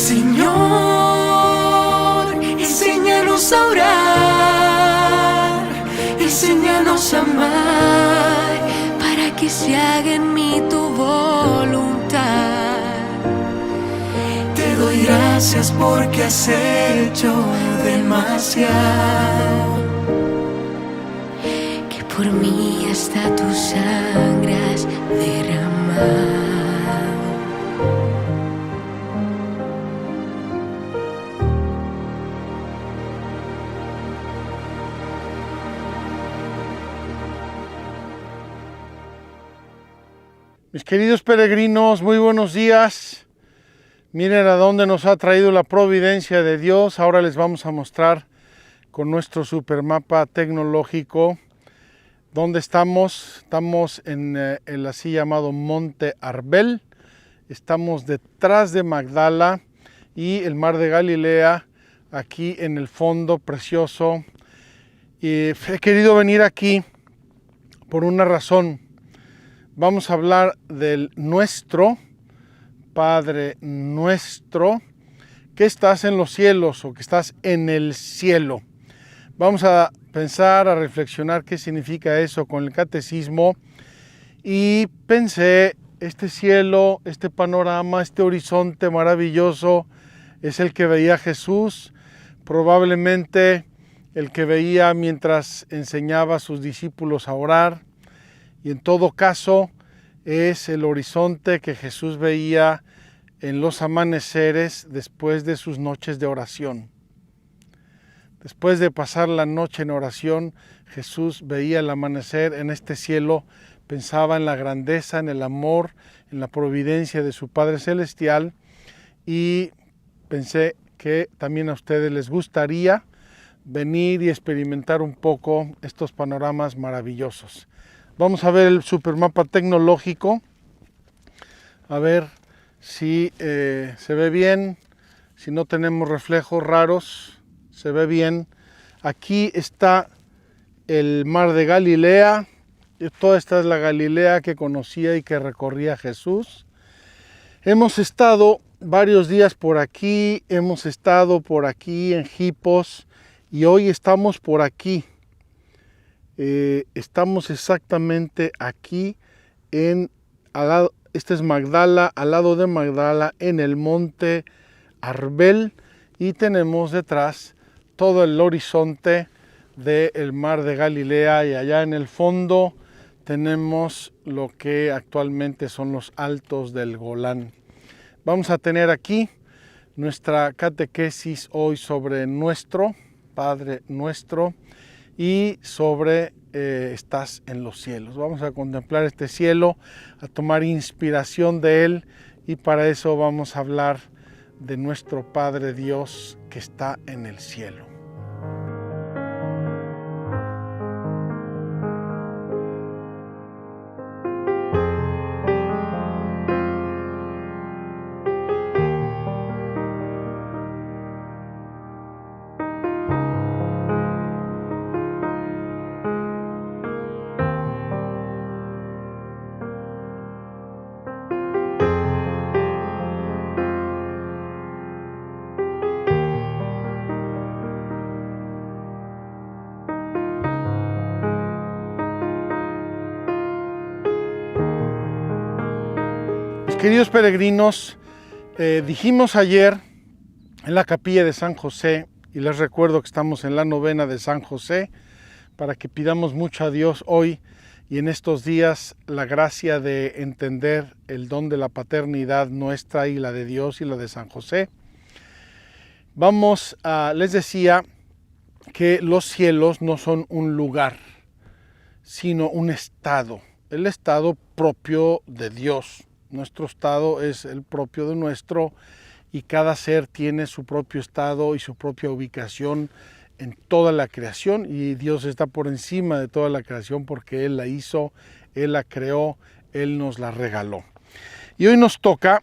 Señor, enséñanos a orar, enséñanos a amar, para que se haga en mí tu voluntad. Te doy gracias porque has hecho demasiado, que por mí hasta tu sangre has derramado. Mis queridos peregrinos, muy buenos días. Miren a dónde nos ha traído la providencia de Dios. Ahora les vamos a mostrar con nuestro supermapa tecnológico dónde estamos. Estamos en el así llamado Monte Arbel. Estamos detrás de Magdala y el mar de Galilea, aquí en el fondo precioso. Y he querido venir aquí por una razón. Vamos a hablar del nuestro, Padre nuestro, que estás en los cielos o que estás en el cielo. Vamos a pensar, a reflexionar qué significa eso con el catecismo. Y pensé, este cielo, este panorama, este horizonte maravilloso es el que veía Jesús, probablemente el que veía mientras enseñaba a sus discípulos a orar. Y en todo caso es el horizonte que Jesús veía en los amaneceres después de sus noches de oración. Después de pasar la noche en oración, Jesús veía el amanecer en este cielo, pensaba en la grandeza, en el amor, en la providencia de su Padre Celestial, y pensé que también a ustedes les gustaría venir y experimentar un poco estos panoramas maravillosos. Vamos a ver el supermapa tecnológico, a ver si se ve bien, si no tenemos reflejos raros, se ve bien. Aquí está el mar de Galilea, toda esta es la Galilea que conocía y que recorría Jesús. Hemos estado varios días por aquí, hemos estado por aquí en Hipos y hoy estamos por aquí. Estamos exactamente aquí este es Magdala, al lado de Magdala, en el monte Arbel, y tenemos detrás todo el horizonte del mar de Galilea, y allá en el fondo tenemos lo que actualmente son los altos del Golán. Vamos a tener aquí nuestra catequesis hoy sobre nuestro Padre nuestro y sobre estás en los cielos. Vamos a contemplar este cielo, a tomar inspiración de él, y para eso vamos a hablar de nuestro Padre Dios que está en el cielo. Queridos peregrinos, dijimos ayer en la capilla de San José, y les recuerdo que estamos en la novena de San José, para que pidamos mucho a Dios hoy y en estos días la gracia de entender el don de la paternidad nuestra y la de Dios y la de San José. Les decía que los cielos no son un lugar, sino un estado, el estado propio de Dios. Nuestro estado es el propio de nuestro, y cada ser tiene su propio estado y su propia ubicación en toda la creación, y Dios está por encima de toda la creación porque Él la hizo, Él la creó, Él nos la regaló. Y hoy nos toca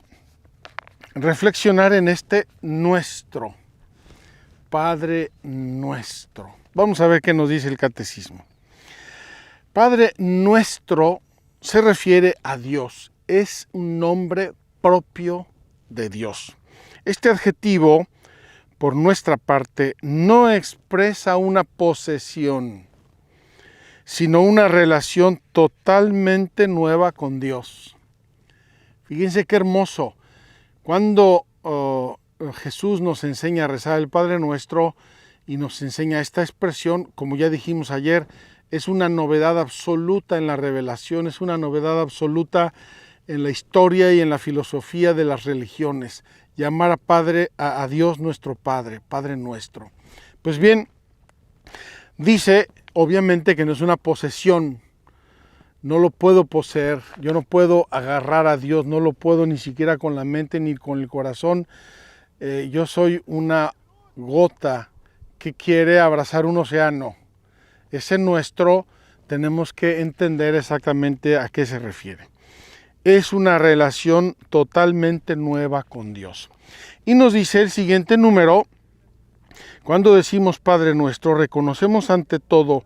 reflexionar en este nuestro, Padre nuestro. Vamos a ver qué nos dice el catecismo. Padre nuestro se refiere a Dios. Es un nombre propio de Dios. Este adjetivo, por nuestra parte, no expresa una posesión, sino una relación totalmente nueva con Dios. Fíjense qué hermoso. Cuando Jesús nos enseña a rezar el Padre Nuestro y nos enseña esta expresión, como ya dijimos ayer, es una novedad absoluta en la revelación, es una novedad absoluta en la historia y en la filosofía de las religiones. Llamar a Dios nuestro Padre, Padre nuestro. Pues bien, dice obviamente que no es una posesión, no lo puedo poseer, yo no puedo agarrar a Dios, no lo puedo ni siquiera con la mente ni con el corazón. Yo soy una gota que quiere abrazar un océano. Ese nuestro tenemos que entender exactamente a qué se refiere. Es una relación totalmente nueva con Dios. Y nos dice el siguiente número: cuando decimos Padre Nuestro, reconocemos ante todo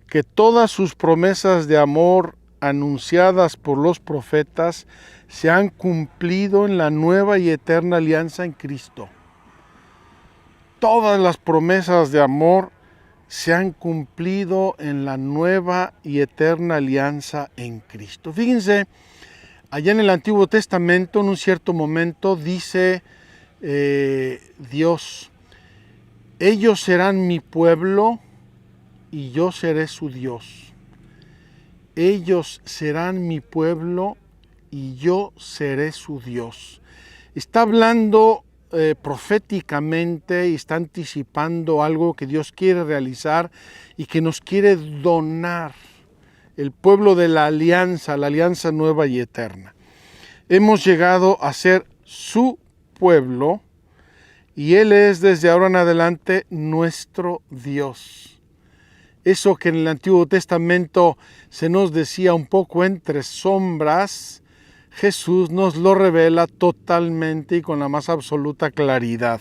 que todas sus promesas de amor anunciadas por los profetas se han cumplido en la nueva y eterna alianza en Cristo. Todas las promesas de amor se han cumplido en la nueva y eterna alianza en Cristo. Fíjense, allá en el Antiguo Testamento, en un cierto momento, dice Dios: ellos serán mi pueblo y yo seré su Dios. Ellos serán mi pueblo y yo seré su Dios. Está hablando proféticamente y está anticipando algo que Dios quiere realizar y que nos quiere donar. El pueblo de la alianza nueva y eterna. Hemos llegado a ser su pueblo y Él es desde ahora en adelante nuestro Dios. Eso que en el Antiguo Testamento se nos decía un poco entre sombras, Jesús nos lo revela totalmente y con la más absoluta claridad.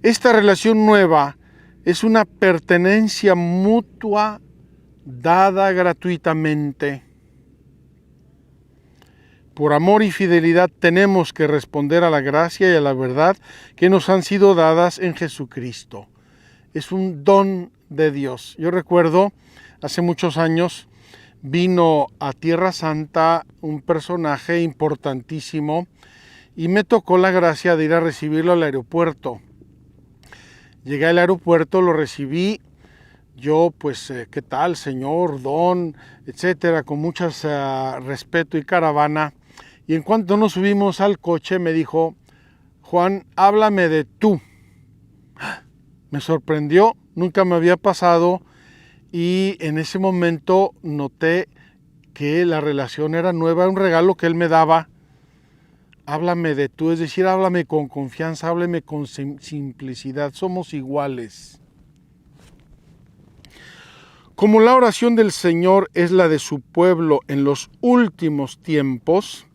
Esta relación nueva es una pertenencia mutua dada gratuitamente. Por amor y fidelidad tenemos que responder a la gracia y a la verdad que nos han sido dadas en Jesucristo. Es un don de Dios. Yo recuerdo, hace muchos años, vino a Tierra Santa un personaje importantísimo y me tocó la gracia de ir a recibirlo al aeropuerto. Llegué al aeropuerto, lo recibí. Yo, pues, ¿qué tal, señor, don, etcétera? Con mucho respeto y caravana. Y en cuanto nos subimos al coche, me dijo: Juan, háblame de tú. Me sorprendió, nunca me había pasado. Y en ese momento noté que la relación era nueva, era un regalo que él me daba. Háblame de tú, es decir, háblame con confianza, háblame con simplicidad. Somos iguales. Como la oración del Señor es la de su pueblo en los últimos tiempos,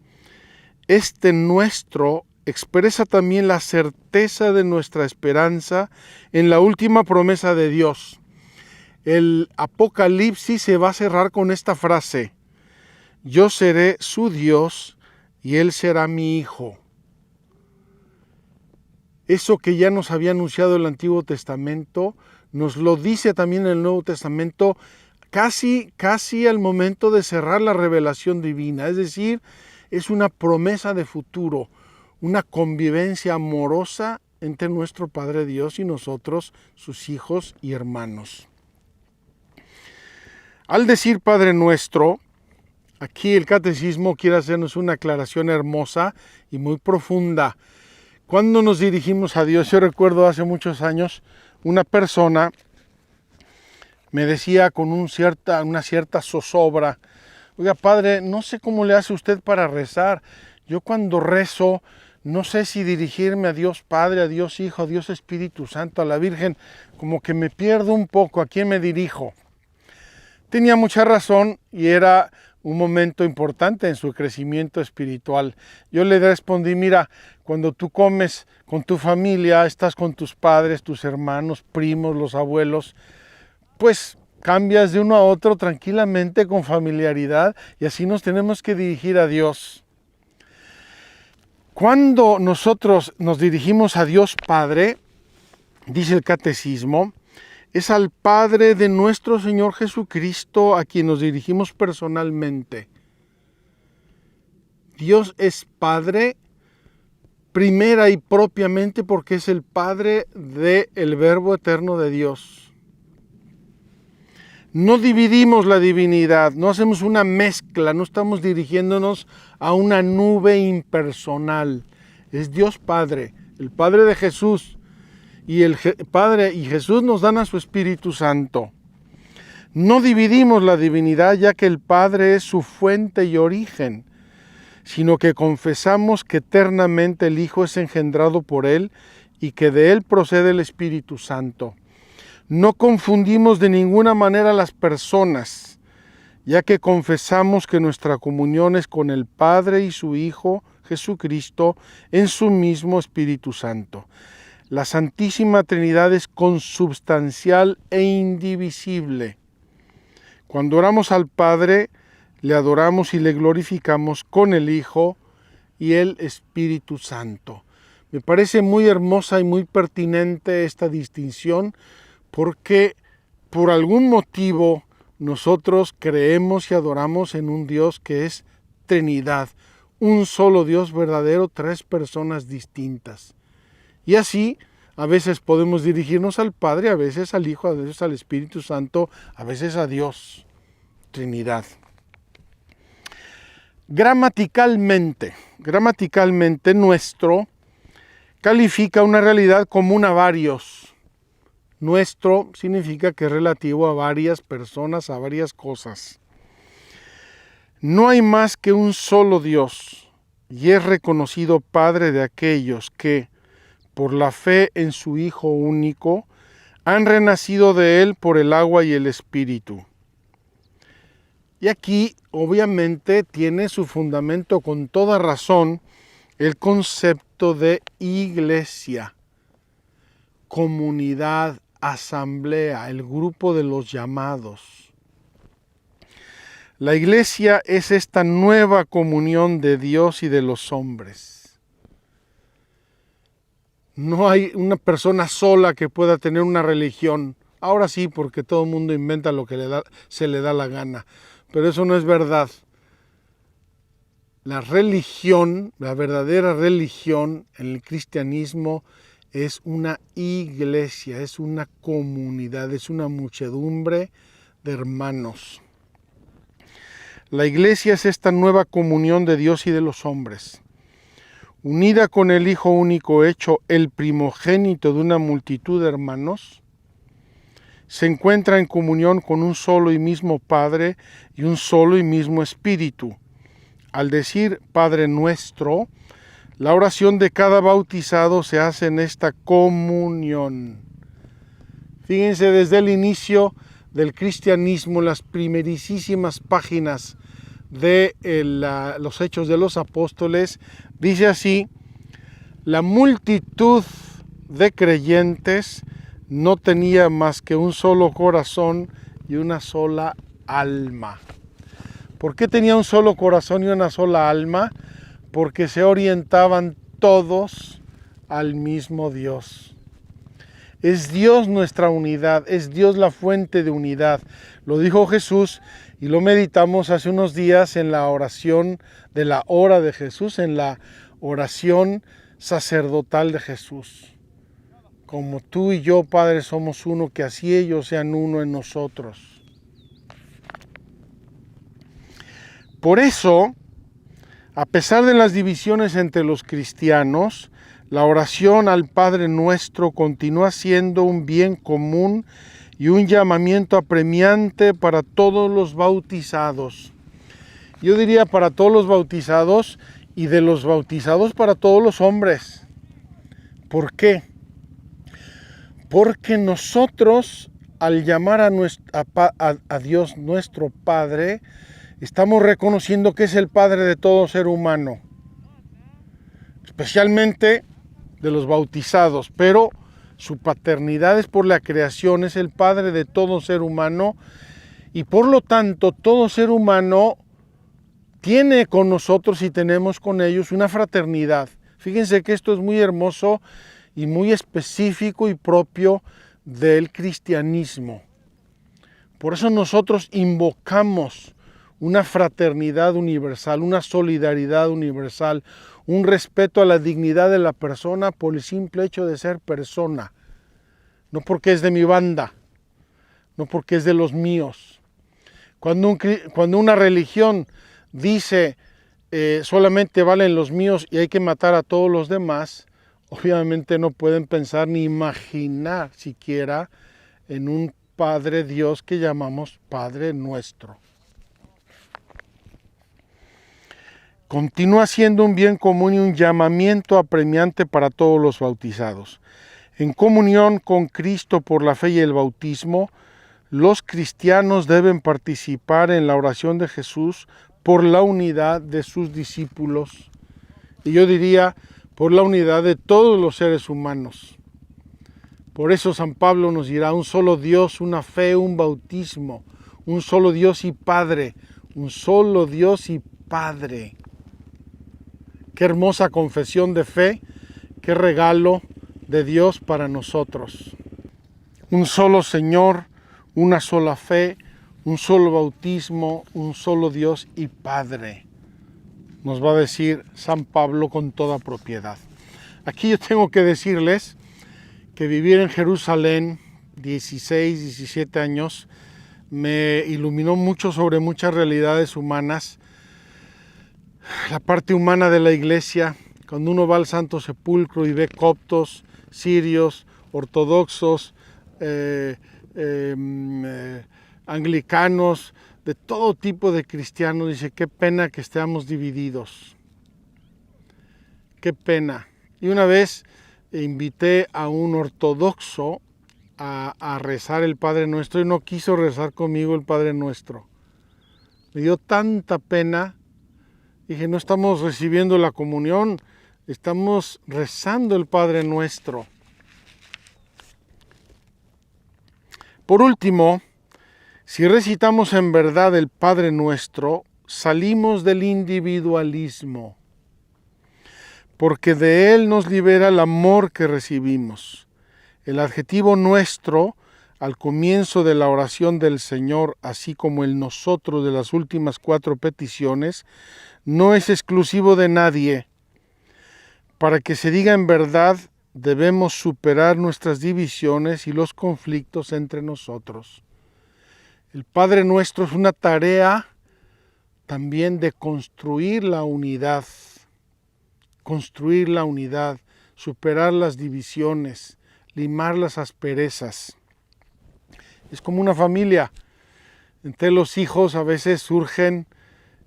este nuestro expresa también la certeza de nuestra esperanza en la última promesa de Dios. El Apocalipsis se va a cerrar con esta frase: yo seré su Dios y él será mi hijo. Eso que ya nos había anunciado el Antiguo Testamento, nos lo dice también el Nuevo Testamento, casi al momento de cerrar la revelación divina. Es decir, es una promesa de futuro, una convivencia amorosa entre nuestro Padre Dios y nosotros, sus hijos y hermanos. Al decir Padre Nuestro, aquí el Catecismo quiere hacernos una aclaración hermosa y muy profunda. Cuando nos dirigimos a Dios, yo recuerdo hace muchos años, una persona me decía con una cierta zozobra: oiga, Padre, no sé cómo le hace usted para rezar. Yo cuando rezo, no sé si dirigirme a Dios Padre, a Dios Hijo, a Dios Espíritu Santo, a la Virgen, como que me pierdo un poco, ¿a quién me dirijo? Tenía mucha razón y era un momento importante en su crecimiento espiritual. Yo le respondí: mira, cuando tú comes con tu familia, estás con tus padres, tus hermanos, primos, los abuelos, pues cambias de uno a otro tranquilamente, con familiaridad, y así nos tenemos que dirigir a Dios. Cuando nosotros nos dirigimos a Dios Padre, dice el Catecismo, es al Padre de nuestro Señor Jesucristo a quien nos dirigimos personalmente. Dios es Padre primera y propiamente porque es el Padre del Verbo eterno de Dios. No dividimos la divinidad, no hacemos una mezcla, no estamos dirigiéndonos a una nube impersonal. Es Dios Padre, el Padre de Jesús, y el Padre y Jesús nos dan a su Espíritu Santo. No dividimos la divinidad, ya que el Padre es su fuente y origen, sino que confesamos que eternamente el Hijo es engendrado por Él y que de Él procede el Espíritu Santo. No confundimos de ninguna manera las personas, ya que confesamos que nuestra comunión es con el Padre y su Hijo, Jesucristo, en su mismo Espíritu Santo. La Santísima Trinidad es consubstancial e indivisible. Cuando oramos al Padre, le adoramos y le glorificamos con el Hijo y el Espíritu Santo. Me parece muy hermosa y muy pertinente esta distinción porque por algún motivo nosotros creemos y adoramos en un Dios que es Trinidad, un solo Dios verdadero, tres personas distintas. Y así, a veces podemos dirigirnos al Padre, a veces al Hijo, a veces al Espíritu Santo, a veces a Dios, Trinidad. Gramaticalmente nuestro califica una realidad común a varios. Nuestro significa que es relativo a varias personas, a varias cosas. No hay más que un solo Dios, y es reconocido Padre de aquellos que, por la fe en su Hijo único, han renacido de Él por el agua y el Espíritu. Y aquí, obviamente, tiene su fundamento con toda razón el concepto de iglesia, comunidad, asamblea, el grupo de los llamados. La iglesia es esta nueva comunión de Dios y de los hombres. No hay una persona sola que pueda tener una religión. Ahora sí, porque todo el mundo inventa lo que se le da la gana. Pero eso no es verdad. La religión, la verdadera religión en el cristianismo es una iglesia, es una comunidad, es una muchedumbre de hermanos. La iglesia es esta nueva comunión de Dios y de los hombres, unida con el Hijo único hecho el primogénito de una multitud de hermanos. Se encuentra en comunión con un solo y mismo Padre y un solo y mismo Espíritu. Al decir Padre nuestro, la oración de cada bautizado se hace en esta comunión. Fíjense, desde el inicio del cristianismo, las primerísimas páginas de los Hechos de los Apóstoles, dice así: la multitud de creyentes no tenía más que un solo corazón y una sola alma. ¿Por qué tenía un solo corazón y una sola alma? Porque se orientaban todos al mismo Dios. Es Dios nuestra unidad, es Dios la fuente de unidad. Lo dijo Jesús y lo meditamos hace unos días en la oración de la hora de Jesús, en la oración sacerdotal de Jesús. Como tú y yo, Padre, somos uno, que así ellos sean uno en nosotros. Por eso, a pesar de las divisiones entre los cristianos, la oración al Padre Nuestro continúa siendo un bien común y un llamamiento apremiante para todos los bautizados. Yo diría para todos los bautizados y de los bautizados para todos los hombres. ¿Por qué? Porque nosotros, al llamar a Dios nuestro Padre, estamos reconociendo que es el Padre de todo ser humano, especialmente de los bautizados, pero su paternidad es por la creación, es el Padre de todo ser humano, y por lo tanto todo ser humano tiene con nosotros y tenemos con ellos una fraternidad. Fíjense que esto es muy hermoso y muy específico y propio del cristianismo. Por eso nosotros invocamos una fraternidad universal, una solidaridad universal, un respeto a la dignidad de la persona por el simple hecho de ser persona. No porque es de mi banda, no porque es de los míos. Cuando una religión dice solamente valen los míos y hay que matar a todos los demás, obviamente no pueden pensar ni imaginar siquiera en un Padre Dios que llamamos Padre Nuestro. Continúa siendo un bien común y un llamamiento apremiante para todos los bautizados. En comunión con Cristo por la fe y el bautismo, los cristianos deben participar en la oración de Jesús por la unidad de sus discípulos. Y yo diría, por la unidad de todos los seres humanos. Por eso San Pablo nos dirá, un solo Dios, una fe, un bautismo, un solo Dios y Padre, un solo Dios y Padre. Qué hermosa confesión de fe, qué regalo de Dios para nosotros. Un solo Señor, una sola fe, un solo bautismo, un solo Dios y Padre. Nos va a decir San Pablo con toda propiedad. Aquí yo tengo que decirles que vivir en Jerusalén 16, 17 años me iluminó mucho sobre muchas realidades humanas. La parte humana de la iglesia, cuando uno va al Santo Sepulcro y ve coptos, sirios, ortodoxos, anglicanos, de todo tipo de cristianos, dice, qué pena que estemos divididos. Qué pena. Y una vez invité a un ortodoxo a rezar el Padre Nuestro y no quiso rezar conmigo el Padre Nuestro. Me dio tanta pena. Dije, no estamos recibiendo la comunión, estamos rezando el Padre Nuestro. Por último, si recitamos en verdad el Padre Nuestro, salimos del individualismo, porque de él nos libera el amor que recibimos. El adjetivo nuestro, al comienzo de la oración del Señor, así como el nosotros de las últimas 4 peticiones, no es exclusivo de nadie. Para que se diga en verdad, debemos superar nuestras divisiones y los conflictos entre nosotros. El Padre Nuestro es una tarea también de construir la unidad, superar las divisiones, limar las asperezas. Es como una familia. Entre los hijos a veces surgen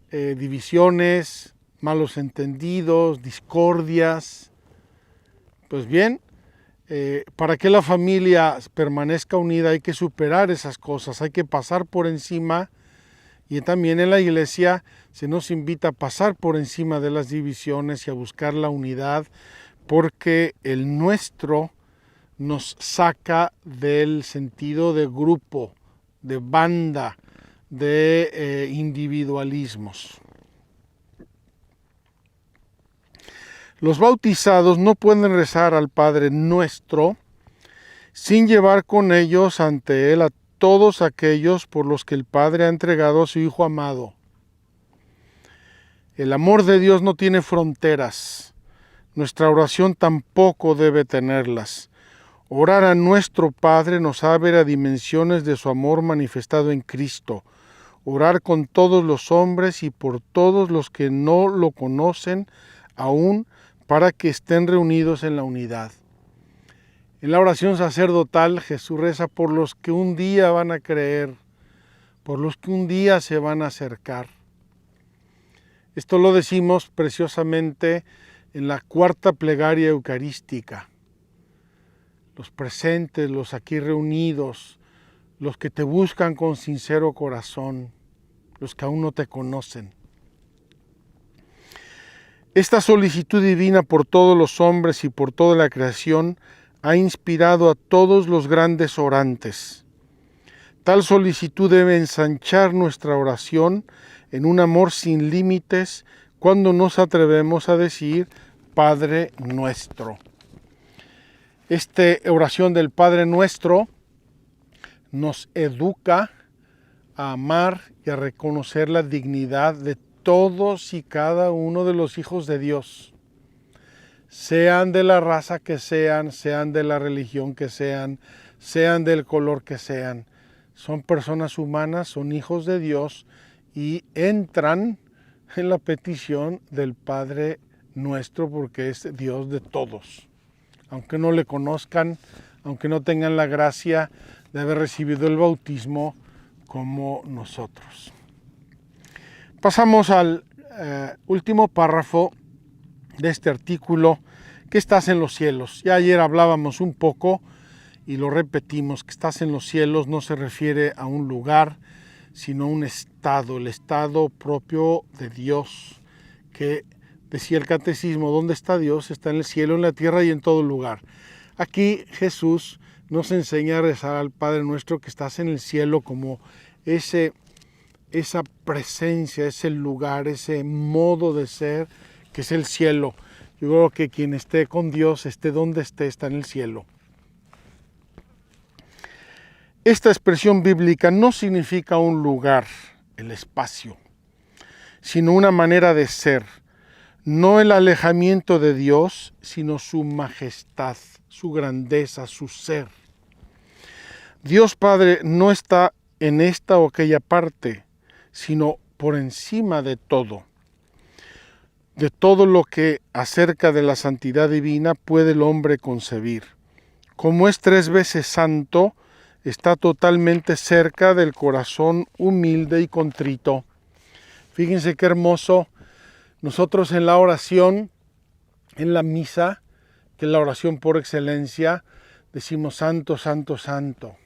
divisiones, malos entendidos, discordias. Pues bien, para que la familia permanezca unida hay que superar esas cosas, hay que pasar por encima, y también en la iglesia se nos invita a pasar por encima de las divisiones y a buscar la unidad, porque el nuestro nos saca del sentido de grupo, de banda, de individualismos. Los bautizados no pueden rezar al Padre Nuestro sin llevar con ellos ante Él a todos aquellos por los que el Padre ha entregado a su Hijo amado. El amor de Dios no tiene fronteras. Nuestra oración tampoco debe tenerlas. Orar a nuestro Padre nos abre a dimensiones de su amor manifestado en Cristo. Orar con todos los hombres y por todos los que no lo conocen aún, para que estén reunidos en la unidad. En la oración sacerdotal, Jesús reza por los que un día van a creer, por los que un día se van a acercar. Esto lo decimos preciosamente en la 4ª plegaria eucarística. Los presentes, los aquí reunidos, los que te buscan con sincero corazón, los que aún no te conocen. Esta solicitud divina por todos los hombres y por toda la creación ha inspirado a todos los grandes orantes. Tal solicitud debe ensanchar nuestra oración en un amor sin límites cuando nos atrevemos a decir Padre Nuestro. Esta oración del Padre Nuestro nos educa a amar y a reconocer la dignidad de todos y cada uno de los hijos de Dios. Sean de la raza que sean de la religión que sean del color que sean. Son personas humanas, son hijos de Dios y entran en la petición del Padre Nuestro porque es Dios de todos. Aunque no le conozcan, aunque no tengan la gracia de haber recibido el bautismo como nosotros. Pasamos al último párrafo de este artículo, que estás en los cielos. Ya ayer hablábamos un poco y lo repetimos, que estás en los cielos no se refiere a un lugar, sino a un estado, el estado propio de Dios, que decía el catecismo, ¿dónde está Dios? Está en el cielo, en la tierra y en todo lugar. Aquí Jesús nos enseña a rezar al Padre Nuestro que estás en el cielo como esa presencia, ese lugar, ese modo de ser que es el cielo. Yo creo que quien esté con Dios, esté donde esté, está en el cielo. Esta expresión bíblica no significa un lugar, el espacio, sino una manera de ser. No el alejamiento de Dios, sino su majestad, su grandeza, su ser. Dios Padre no está en esta o aquella parte, sino por encima de todo lo que acerca de la santidad divina puede el hombre concebir. Como es 3 veces santo, está totalmente cerca del corazón humilde y contrito. Fíjense qué hermoso. Nosotros en la oración, en la misa, que es la oración por excelencia, decimos santo, santo, santo.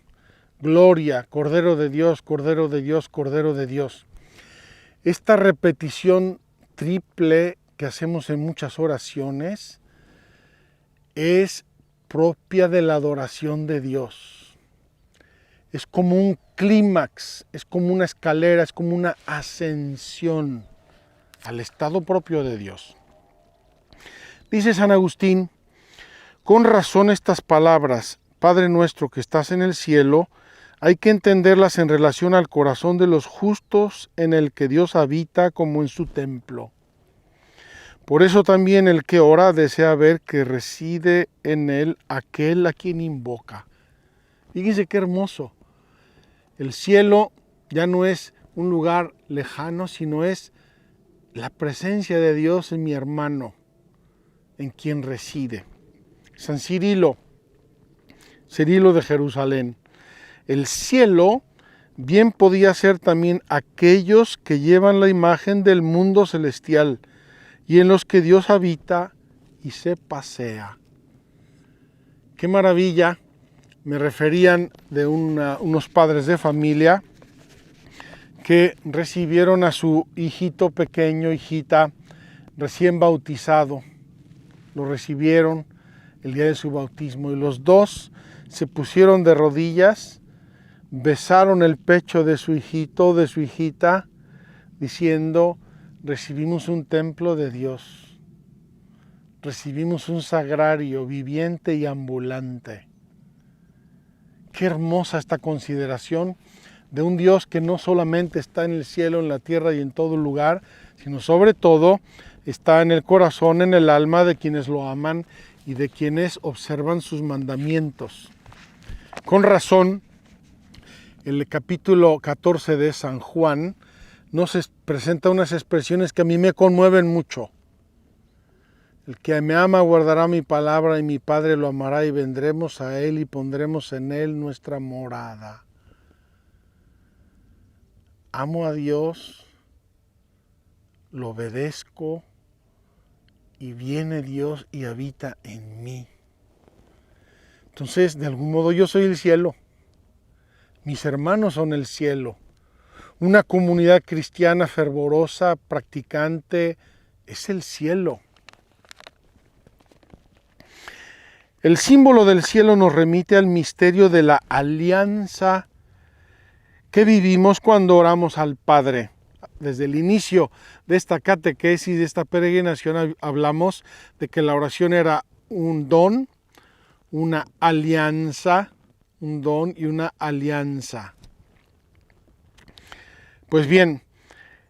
Gloria, Cordero de Dios, Cordero de Dios, Cordero de Dios. Esta repetición triple que hacemos en muchas oraciones es propia de la adoración de Dios. Es como un clímax, es como una escalera, es como una ascensión al estado propio de Dios. Dice San Agustín, con razón estas palabras, Padre nuestro que estás en el cielo, hay que entenderlas en relación al corazón de los justos en el que Dios habita como en su templo. Por eso también el que ora desea ver que reside en él aquel a quien invoca. Fíjense qué hermoso. El cielo ya no es un lugar lejano, sino es la presencia de Dios en mi hermano, en quien reside. San Cirilo de Jerusalén. El cielo bien podía ser también aquellos que llevan la imagen del mundo celestial y en los que Dios habita y se pasea. ¡Qué maravilla! Me referían de unos padres de familia que recibieron a su hijito pequeño, hijita, recién bautizado. Lo recibieron el día de su bautismo y los dos se pusieron de rodillas, besaron el pecho de su hijito, de su hijita, diciendo, recibimos un templo de Dios, recibimos un sagrario viviente y ambulante. Qué hermosa esta consideración de un Dios que no solamente está en el cielo, en la tierra y en todo lugar, sino sobre todo está en el corazón, en el alma de quienes lo aman y de quienes observan sus mandamientos. Con razón, el capítulo 14 de San Juan nos presenta unas expresiones que a mí me conmueven mucho. El que me ama guardará mi palabra y mi Padre lo amará y vendremos a él y pondremos en él nuestra morada. Amo a Dios, lo obedezco y viene Dios y habita en mí. Entonces, de algún modo yo soy el cielo. Mis hermanos son el cielo. Una comunidad cristiana fervorosa, practicante, es el cielo. El símbolo del cielo nos remite al misterio de la alianza que vivimos cuando oramos al Padre. desde el inicio de esta catequesis, de esta peregrinación, hablamos de que la oración era un don, una alianza, un don y una alianza. Pues bien,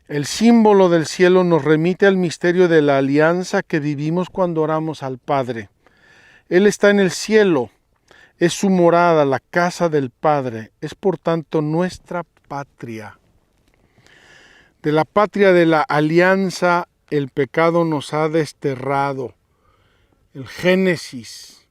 el símbolo del cielo nos remite al misterio de la alianza que vivimos cuando oramos al Padre. Él está en el cielo, es su morada, la casa del Padre, es por tanto nuestra patria. De la patria de la alianza, el pecado nos ha desterrado. El Génesis,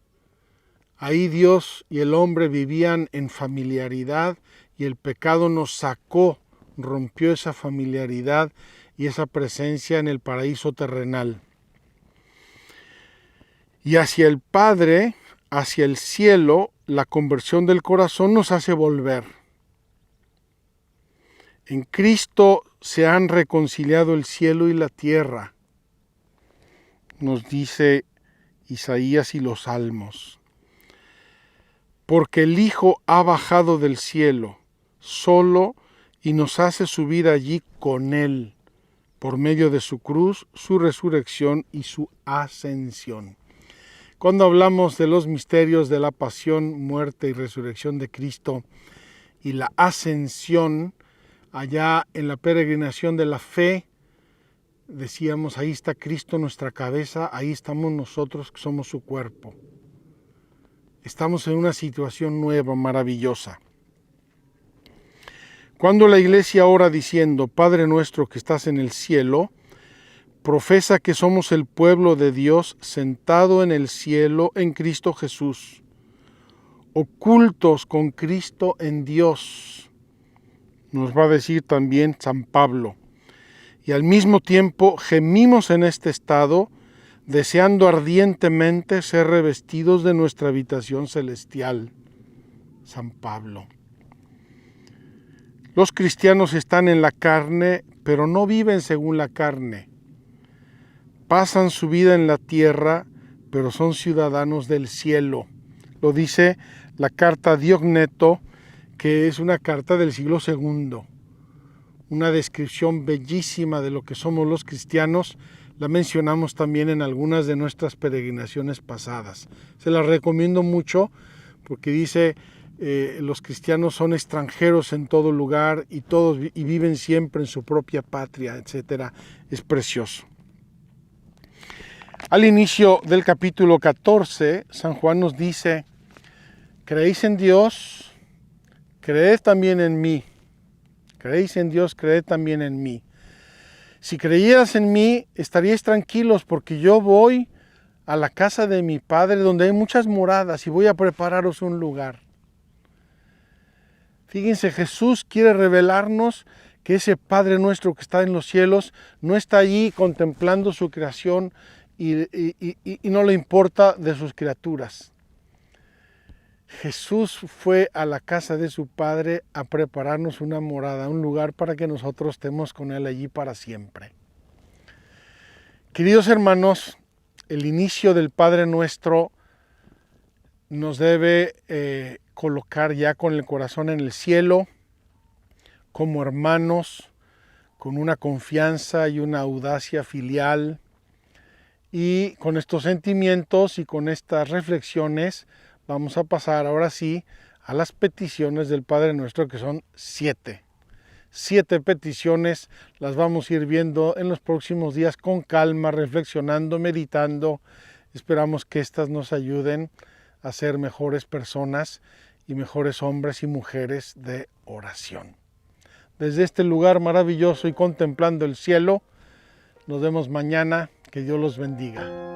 ahí Dios y el hombre vivían en familiaridad y el pecado nos sacó, rompió esa familiaridad y esa presencia en el paraíso terrenal. Y hacia el Padre, hacia el cielo, la conversión del corazón nos hace volver. En Cristo se han reconciliado el cielo y la tierra, nos dice Isaías y los Salmos. Porque el Hijo ha bajado del cielo solo y nos hace subir allí con Él, por medio de su cruz, su resurrección y su ascensión. Cuando hablamos de los misterios de la pasión, muerte y resurrección de Cristo y la ascensión, allá en la peregrinación de la fe, decíamos, ahí está Cristo, nuestra cabeza, ahí estamos nosotros que somos su cuerpo. Estamos en una situación nueva, maravillosa. Cuando la Iglesia ora diciendo, Padre nuestro que estás en el cielo, profesa que somos el pueblo de Dios sentado en el cielo en Cristo Jesús, ocultos con Cristo en Dios, nos va a decir también San Pablo. Y al mismo tiempo gemimos en este estado, deseando ardientemente ser revestidos de nuestra habitación celestial. San Pablo. Los cristianos están en la carne, pero no viven según la carne. Pasan su vida en la tierra, pero son ciudadanos del cielo. Lo dice la carta Diogneto, que es una carta del siglo II. Una descripción bellísima de lo que somos los cristianos, la mencionamos también en algunas de nuestras peregrinaciones pasadas. Se la recomiendo mucho porque dice, los cristianos son extranjeros en todo lugar y viven siempre en su propia patria, etc. Es precioso. Al inicio del capítulo 14, San Juan nos dice, ¿creéis en Dios? Creed también en mí. Creéis en Dios, creed también en mí. Si creyeras en mí, estaríais tranquilos porque yo voy a la casa de mi Padre donde hay muchas moradas y voy a prepararos un lugar. Fíjense, Jesús quiere revelarnos que ese Padre nuestro que está en los cielos no está allí contemplando su creación y no le importa de sus criaturas. Jesús fue a la casa de su Padre a prepararnos una morada, un lugar para que nosotros estemos con Él allí para siempre. Queridos hermanos, el inicio del Padre Nuestro nos debe colocar ya con el corazón en el cielo, como hermanos, con una confianza y una audacia filial. Y con estos sentimientos y con estas reflexiones vamos a pasar ahora sí a las peticiones del Padre Nuestro, que son 7. 7 peticiones, las vamos a ir viendo en los próximos días con calma, reflexionando, meditando. Esperamos que estas nos ayuden a ser mejores personas y mejores hombres y mujeres de oración. Desde este lugar maravilloso y contemplando el cielo, nos vemos mañana. Que Dios los bendiga.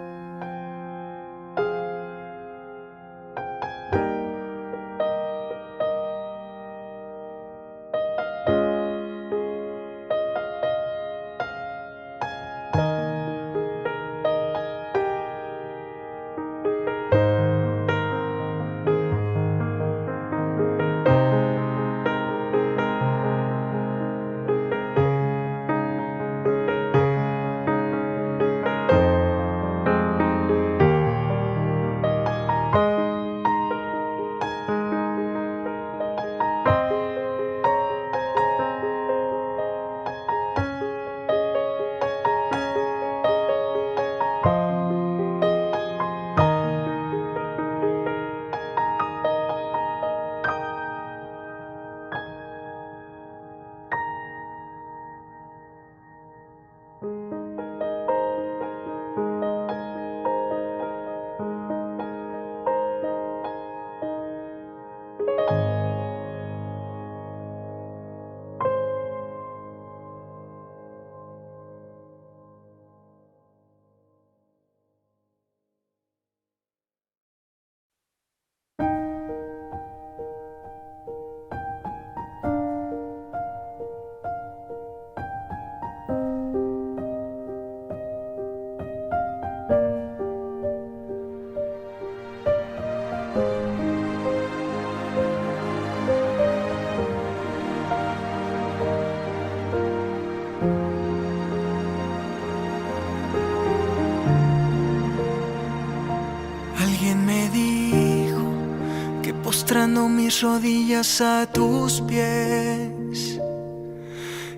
postrando mis rodillas a tus pies.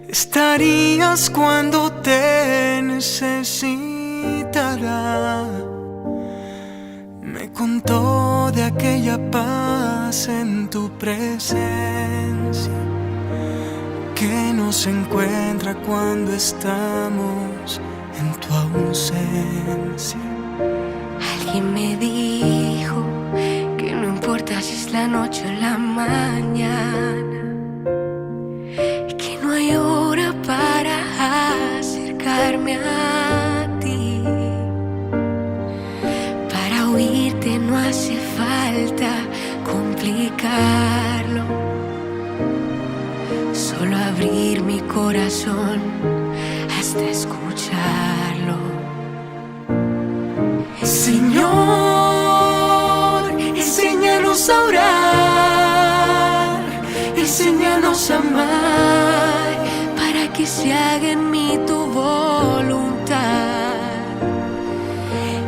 Estarías cuando te necesitará. Me contó de aquella paz en tu presencia que nos encuentra cuando estamos en tu ausencia. Alguien me dijo que no importa si es la noche o la mañana, que no hay hora para acercarme a ti. Para oírte no hace falta complicarlo, solo abrir mi corazón hasta escucharlo. Señor, enséñanos a orar, enséñanos a amar, para que se haga en mí tu voluntad.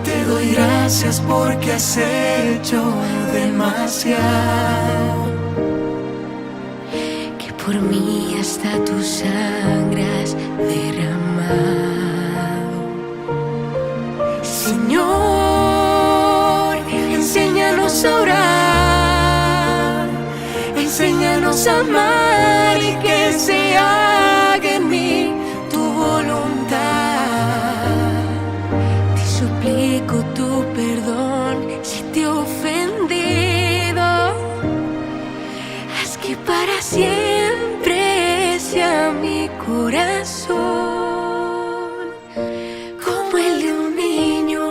Te doy gracias porque has hecho demasiado, Que por mí hasta tu sangre has derramado. Señor, enséñanos a orar, enséñanos a amar y que se haga en mí tu voluntad. Te suplico tu perdón si te he ofendido. Haz que para siempre sea mi corazón como el de un niño.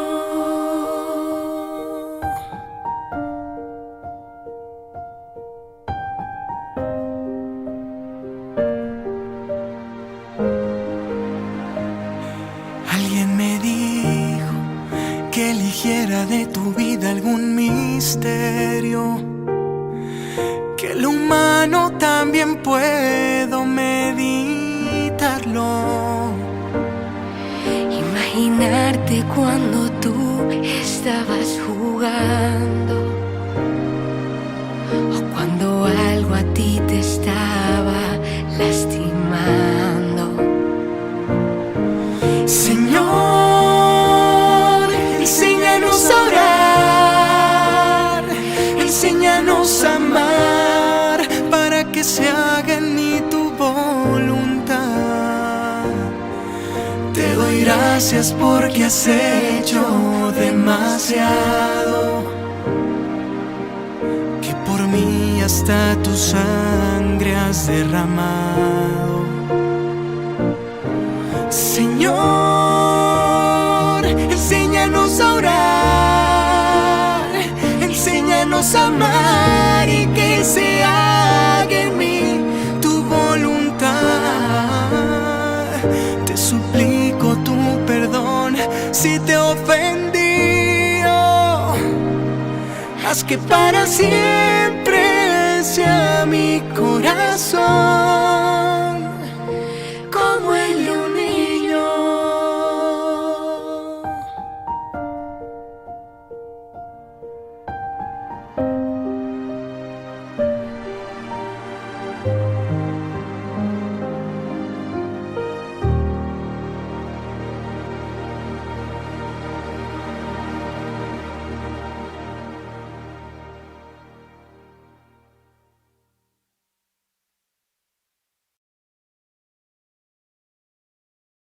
Alguien me dijo que eligiera de tu vida algún misterio, que lo humano también puedo meditarlo. Imaginarte cuando tú estabas jugando, o cuando algo a ti te estaba lastimando. Señor, enséñanos a orar, enséñanos a amar, para que se haga en mí tu voluntad. Te doy gracias porque has hecho demasiado, que por mí hasta tu sangre has derramado. Señor, enséñanos a orar, enséñanos a amar y que se haga en mí tu voluntad. Te suplico tu perdón si te he ofendido. Haz que para siempre sea mi corazón